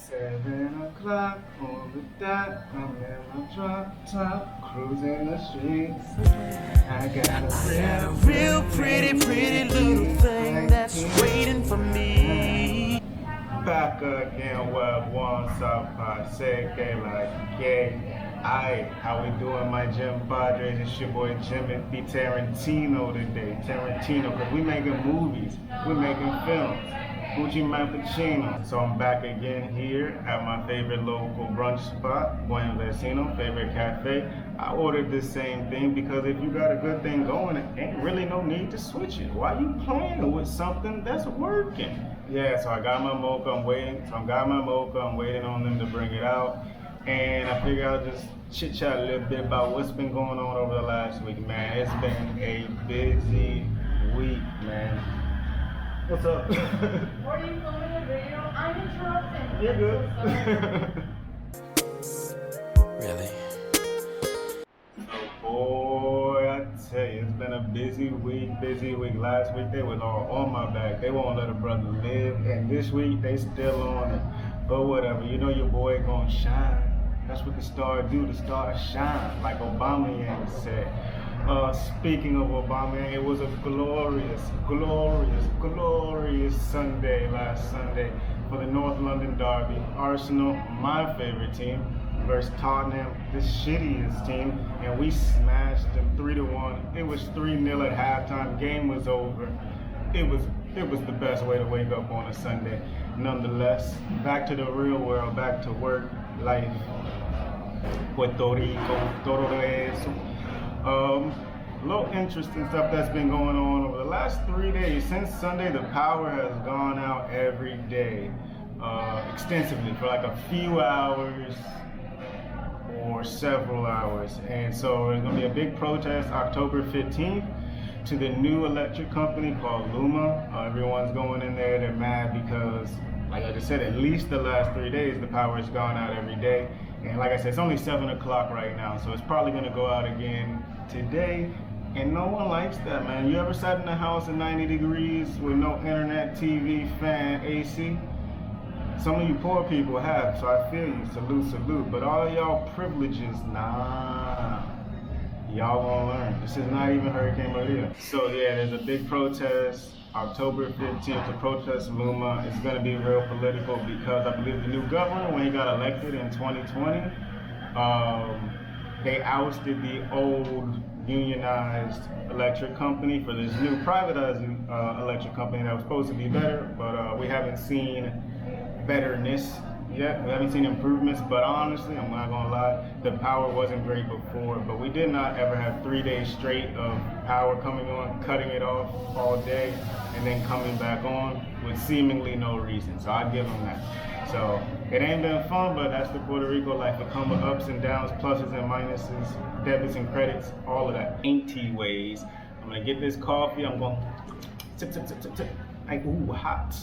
7 o'clock on the dot, I'm in my drop top, cruising the streets. I got a real pretty little thing that's waiting for me. Back again, Web 1, South Paseke, like, yay. Aight, how we doing, my Gym Padres? It's your boy Jimothy Tarantino today. Tarantino, because we making movies, we making films. Gucci Mappuccino. So I'm back again here at my favorite local brunch spot, Buen Vecino, favorite cafe. I ordered the same thing because if you got a good thing going, it ain't really no need to switch it. Why you playing with something that's working? Yeah, so I got my mocha, I'm waiting on them to bring it out. And I figured I'll just chit chat a little bit about what's been going on over the last week, man. It's been a busy week, man. What's up? What are you filming a video? I'm interrupting. You're good. Really? Oh boy, I tell you, it's been a busy week. Last week they was all on my back. They won't let a brother live. And this week they still on it. But whatever, you know your boy gonna shine. That's what the star do, the star shine, like Obama said. Speaking of Obama, it was a glorious Sunday last Sunday for the North London Derby. Arsenal, my favorite team, versus Tottenham, the shittiest team, and we smashed them 3-1. It was 3-0 at halftime. Game was over. It was the best way to wake up on a Sunday. Nonetheless, back to the real world, back to work, life. Puerto Rico, todo eso. Little interesting stuff that's been going on over the last 3 days. Since Sunday, the power has gone out every day, extensively for like a few hours or several hours. And so there's gonna be a big protest October 15th to the new electric company called LUMA. Everyone's going in there, they're mad because, like I just said, at least the last 3 days, the power has gone out every day. And like I said, it's only 7 o'clock right now, so it's probably gonna go out again today. And no one likes that, man. You ever sat in a house in 90 degrees with no internet, TV, fan, AC? Some of you poor people have, so I feel you, salute. But all y'all privileges, nah. Y'all gonna learn. This is not even Hurricane Maria. So yeah, there's a big protest, October 15th to protest LUMA. It's gonna be real political because I believe the new governor, when he got elected in 2020, they ousted the old unionized electric company for this new privatized electric company that was supposed to be better, but we haven't seen betterness yet. We haven't seen improvements, but honestly, I'm not gonna lie, the power wasn't great before, but we did not ever have 3 days straight of power coming on, cutting it off all day, and then coming back on with seemingly no reason, so I'd give them that. So it ain't been fun, but that's the Puerto Rico life. It comes with ups and downs, pluses and minuses, debits and credits, all of that. Ain't ways. I'm gonna get this coffee, I'm gonna sip. Like, ooh, hot.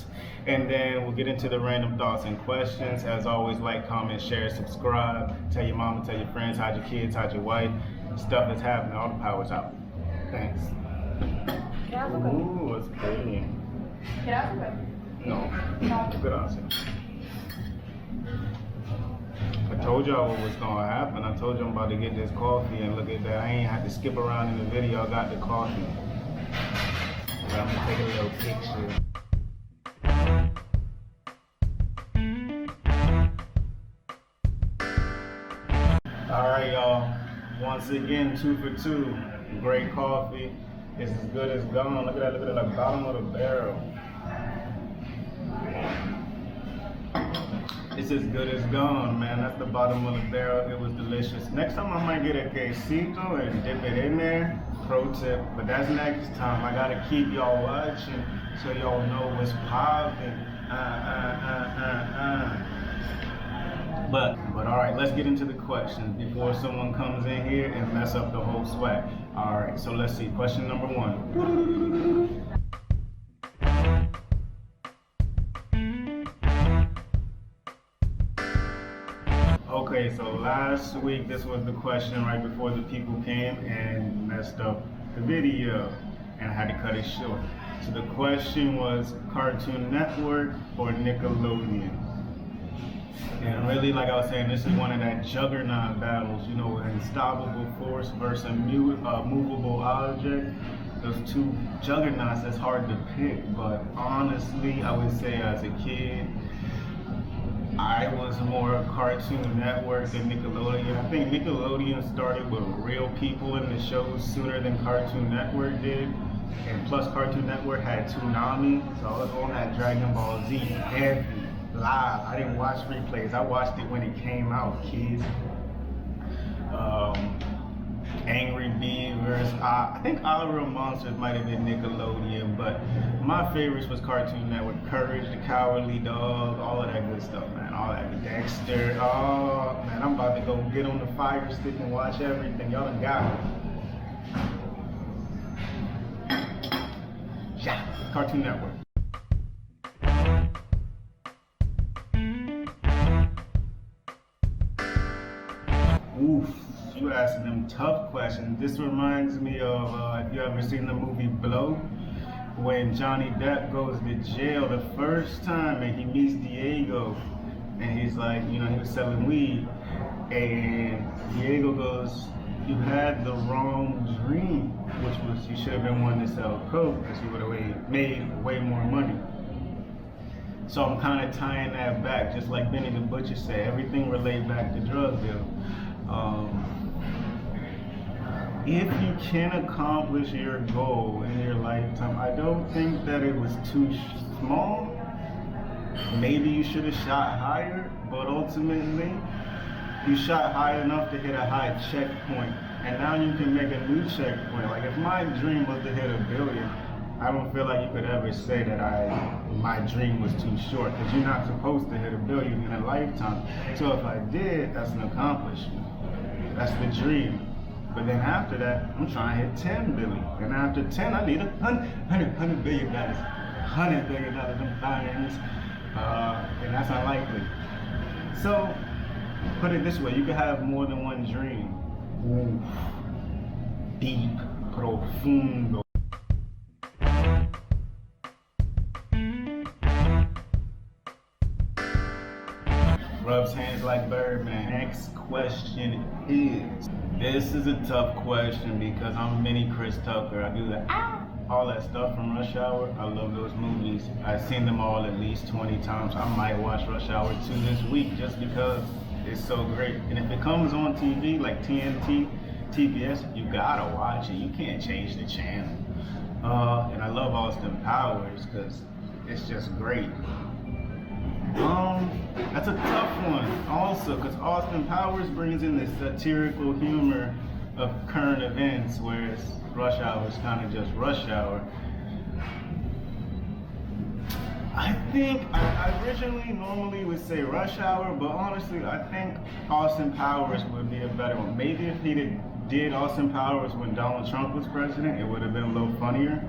And then we'll get into the random thoughts and questions. As always, like, comment, share, subscribe. Tell your mama, tell your friends, hide your kids, hide your wife. Stuff that's happening, all the power's out. Thanks. Ooh, it's pretty. No. Good answer. I told y'all what was gonna happen. I told you I'm about to get this coffee, and look at that. I ain't had to skip around in the video. I got the coffee. But I'm gonna take a little picture. Alright, y'all. Once again, 2 for 2. Great coffee. It's as good as gone. Look at that, the bottom of the barrel. It's as good as gone, man. That's the bottom of the barrel. It was delicious. Next time I might get a quesito and dip it in there. Pro tip, but that's next time. I gotta keep y'all watching so y'all know what's popping. But all right, let's get into the questions before someone comes in here and mess up the whole swag. All right, so let's see. Question number 1. Okay, so last week this was the question right before the people came and messed up the video, and I had to cut it short. So the question was Cartoon Network or Nickelodeon? And really, like I was saying, this is one of that juggernaut battles, you know, an unstoppable force versus a movable object. Those two juggernauts, that's hard to pick, but honestly, I would say as a kid, I was more a Cartoon Network than Nickelodeon. I think Nickelodeon started with real people in the shows sooner than Cartoon Network did. And plus Cartoon Network had Toonami, so I was on that Dragon Ball Z heavy, live. I didn't watch replays, I watched it when it came out, kids. Angry Beavers, I think Our Real Monsters might have been Nickelodeon, but my favorites was Cartoon Network. Courage the Cowardly Dog, all of that good stuff, man. All that Dexter. Oh man, I'm about to go get on the Fire Stick and watch everything. Y'all done got me. Yeah, Cartoon Network. Oof. You asking them tough questions. This reminds me of if you ever seen the movie Blow, when Johnny Depp goes to jail the first time and he meets Diego, and he's like, you know, he was selling weed, and Diego goes, "You had the wrong dream," which was you should have been wanting to sell coke because you would have made way more money. So I'm kind of tying that back, just like Benny the Butcher said, everything relate back to drug deal. If you can accomplish your goal in your lifetime, I don't think that it was too small. Maybe you should have shot higher, but ultimately, you shot high enough to hit a high checkpoint, and now you can make a new checkpoint. Like if my dream was to hit $1 billion, I don't feel like you could ever say that my dream was too short, because you're not supposed to hit $1 billion in a lifetime. So if I did, that's an accomplishment. That's the dream. But then after that, I'm trying to hit 10 billion. And after 10, I need $100 billion. $100 billion in finance. And that's unlikely. So, put it this way, you can have more than one dream. Ooh. Deep, profundo. Rubs hands like Birdman. Next question is, this is a tough question because I'm mini Chris Tucker. I do all that stuff from Rush Hour. I love those movies. I've seen them all at least 20 times. I might watch Rush Hour 2 this week just because it's so great. And if it comes on TV like TNT, TBS, you gotta watch it. You can't change the channel. And I love Austin Powers because it's just great. That's a tough one also, because Austin Powers brings in this satirical humor of current events, whereas Rush Hour is kind of just Rush Hour. I think I originally normally would say Rush Hour, but honestly I think Austin Powers would be a better one. Maybe if he did Austin Powers when Donald Trump was president, it would have been a little funnier.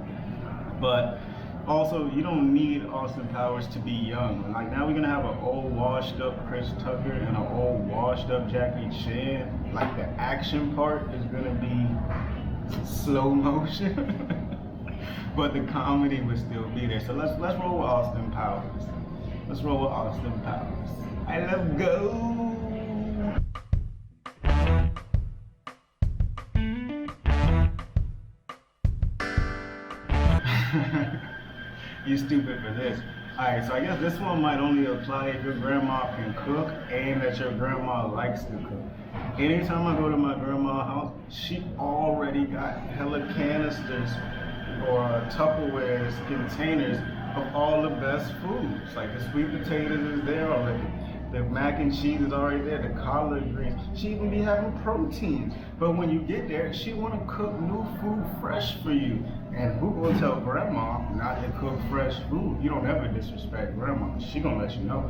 But also, you don't need Austin Powers to be young. Like now we're gonna have an old washed up Chris Tucker and an old washed up Jackie Chan. Like the action part is gonna be slow motion, but the comedy would still be there. So let's roll with Austin Powers. Let's roll with Austin Powers. I love go. You stupid for this. Alright, so I guess this one might only apply if your grandma can cook and that your grandma likes to cook. Anytime I go to my grandma's house, she already got hella canisters or Tupperwares, containers of all the best foods. Like the sweet potatoes is there already. The mac and cheese is already there, the collard greens. She even be having proteins. But when you get there, she wanna cook new food fresh for you. And who will tell grandma not to cook fresh food? You don't ever disrespect grandma. She gonna let you know.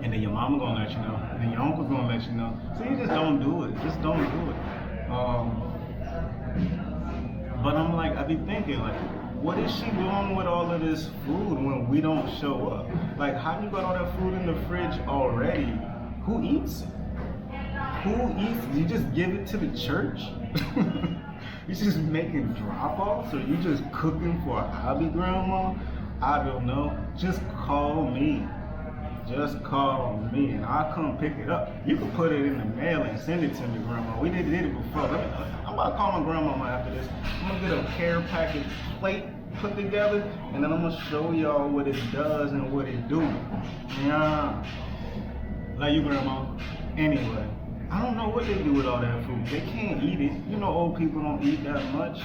And then your mama gonna let you know. And then your uncle's gonna let you know. So you just don't do it. Just don't do it. But I'm like, I be thinking like, what is she doing with all of this food when we don't show up? Like, how you got all that food in the fridge already? Who eats it? Who eats it? You just give it to the church? You just making drop-offs, or you just cooking for a hobby grandma? I don't know. Just call me. just call me and I'll come pick it up. You can put it in the mail and send it to me, Grandma. We did it before. I'm about to call my grandmama after this. I'm gonna get a care package plate put together, and then I'm gonna show y'all what it does and what it do. Yeah. Love you, Grandma. Anyway, I don't know what they do with all that food. They can't eat it. You know old people don't eat that much.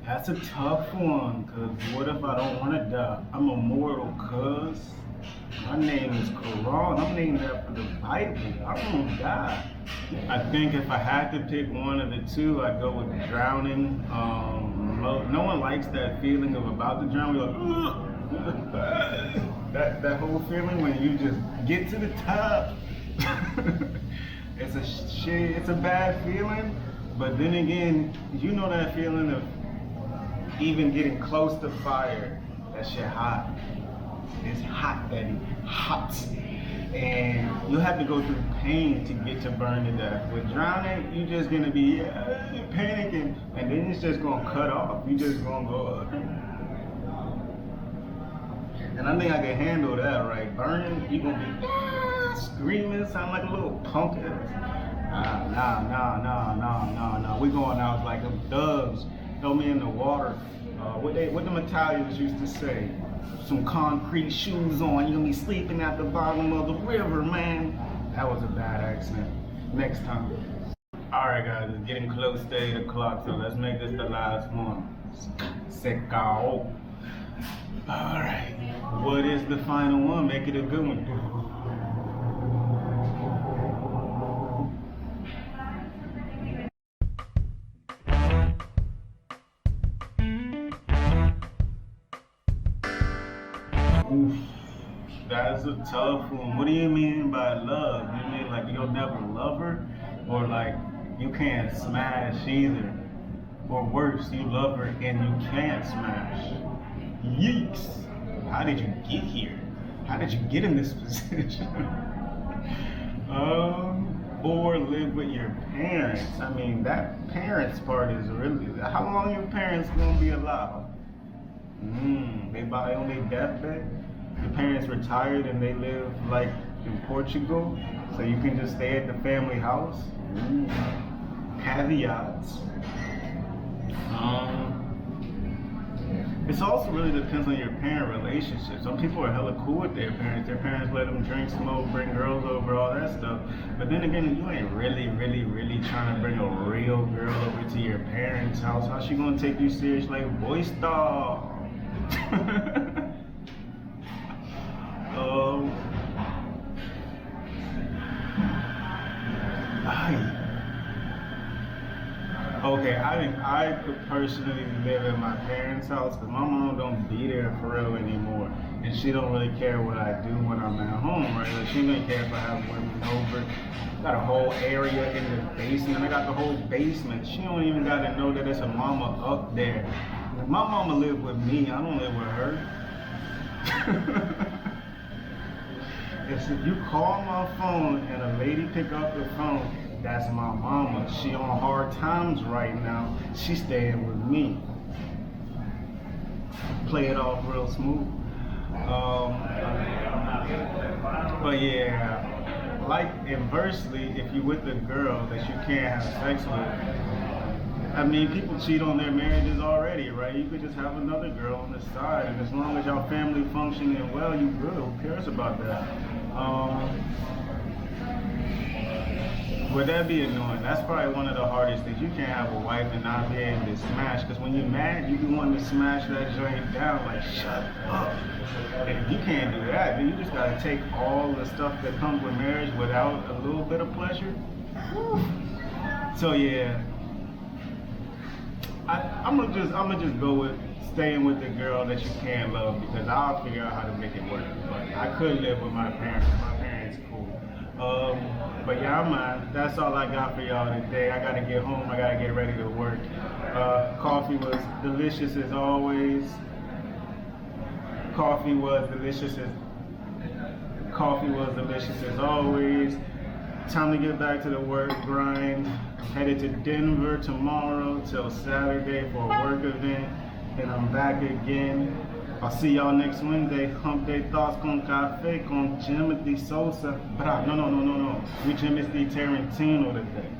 That's a tough one, cause what if I don't wanna die? I'm immortal, cuz. My name is Quran. I'm named after the Bible. I won't die. I think if I had to pick one of the two, I'd go with drowning. No one likes that feeling of about to drown. We're like, that whole feeling when you just get to the top. It's a bad feeling. But then again, you know that feeling of even getting close to fire. That shit hot. It's hot, Daddy, hot. And you'll have to go through pain to get to burn to death. With drowning, you're just gonna be panicking, and then it's just gonna cut off. You just gonna go. And I think I can handle that, right? Burning, you gonna be screaming, sound like a little punk. Nah. We going out like them thugs. Throw me in the water. What them Italians used to say. Some concrete shoes on, you're gonna be sleeping at the bottom of the river, man. That was a bad accent. Next time. Alright guys, it's getting close to 8 o'clock, so let's make this the last one. Secao. Alright, what is the final one? Make it a good one. Oof, that's a tough one. What do you mean by love? You mean like you'll never love her? Or like you can't smash either? Or worse, you love her and you can't smash? Yeeks! How did you get here? How did you get in this position? Or live with your parents. I mean, that parents part is really, how long your parents gonna be alive? They buy on their deathbed. Your parents retired and they live like in Portugal, so you can just stay at the family house. Caveats. It also really depends on your parent relationship. Some people are hella cool with their parents. Their parents let them drink, smoke, bring girls over, all that stuff. But then again, you ain't really trying to bring a real girl over to your parents' house. How's she gonna take you serious like boy star? Okay, I could personally live at my parents' house because my mom don't be there for real anymore, and she don't really care what I do when I'm at home, right? Like she doesn't care if I have women over. Got a whole area in the basement. I got the whole basement. She don't even got to know that there's a mama up there. My mama live with me. I don't live with her. If you call my phone and a lady pick up the phone, that's my mama. She on hard times right now. She staying with me. Play it off real smooth. But yeah, like inversely, if you with a girl that you can't have sex with, I mean, people cheat on their marriages already, right? You could just have another girl on the side, and as long as y'all family functioning well, you good. Who cares about that? Would that be annoying? That's probably one of the hardest things. You can't have a wife and not be able to smash, because when you're mad, you be wanting to smash that joint down, like, shut up. And if you can't do that, then you just gotta take all the stuff that comes with marriage without a little bit of pleasure. Whew. So yeah, I'm gonna just go with staying with the girl that you can't love, because I'll figure out how to make it work. But I could live with my parents. My parents cool. But yeah, that's all I got for y'all today. I gotta get home. I gotta get ready to work. Coffee was delicious as always. Coffee was delicious as always. Time to get back to the work grind. I'm headed to Denver tomorrow till Saturday for a work event. Then I'm back again. I'll see y'all next Wednesday. Hump Day Thoughts con Café con Jimothy Sosa. No. We Jimothy Tarantino today.